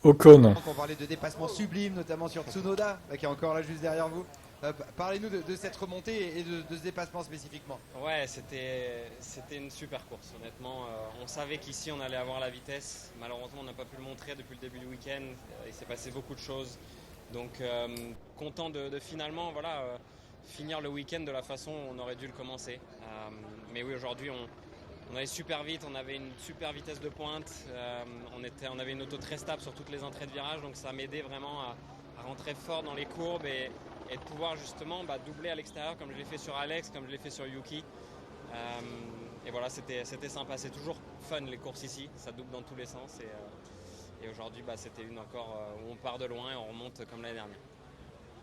Ocon. On parlait de dépassement sublime, notamment sur Tsunoda, qui est encore là juste derrière vous. Parlez-nous de cette remontée et de ce dépassement spécifiquement. Ouais, c'était une super course, honnêtement. On savait qu'ici, on allait avoir la vitesse. Malheureusement, on n'a pas pu le montrer depuis le début du week-end. Il s'est passé beaucoup de choses. Donc, content de finalement finir le week-end de la façon où on aurait dû le commencer. Mais oui, aujourd'hui, on allait super vite, on avait une super vitesse de pointe. On avait une auto très stable sur toutes les entrées de virage. Donc, ça m'aidait vraiment à rentrer fort dans les courbes et de pouvoir justement doubler à l'extérieur comme je l'ai fait sur Alex, comme je l'ai fait sur Yuki. Et voilà, c'était sympa. C'est toujours fun les courses ici, ça double dans tous les sens. Et aujourd'hui, c'était une encore où on part de loin et on remonte comme l'année dernière.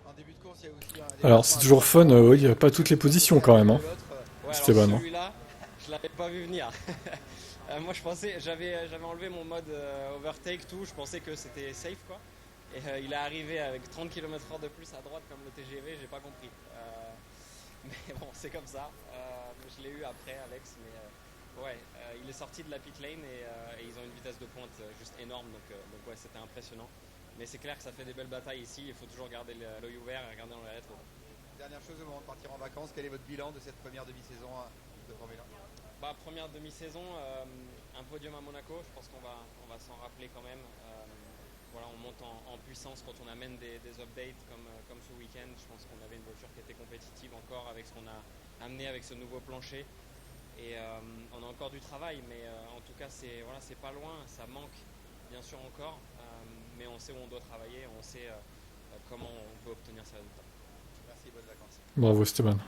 En début de course, il y a aussi un Alors dépassement c'est à toujours droite fun, entre il n'y a pas toutes les positions quand même, de hein. l'autre. Ouais, alors Esteban. Hein. celui-là, je l'avais pas vu venir. Moi, je pensais, j'avais enlevé mon mode overtake, tout. Je pensais que c'était safe, quoi. Et il est arrivé avec 30 km/h de plus à droite comme le TGV, j'ai pas compris. Mais bon, c'est comme ça. Je l'ai eu après, Alex. Mais il est sorti de la pit lane et ils ont une vitesse de pointe juste énorme. Donc ouais, c'était impressionnant. Mais c'est clair que ça fait des belles batailles ici. Il faut toujours garder l'œil ouvert et regarder dans les rétros. Dernière chose au moment de partir en vacances, quel est votre bilan de cette première demi-saison de Formule 1? Première demi-saison, un podium à Monaco. Je pense qu'on va s'en rappeler quand même. On monte en puissance quand on amène des updates comme ce week-end. Je pense qu'on avait une voiture qui était compétitive encore avec ce qu'on a amené avec ce nouveau plancher. Et on a encore du travail, mais en tout cas, c'est pas loin. Ça manque bien sûr encore, mais on sait où on doit travailler, on sait comment on peut obtenir ces résultats. Merci, bonnes vacances. Bravo Esteban.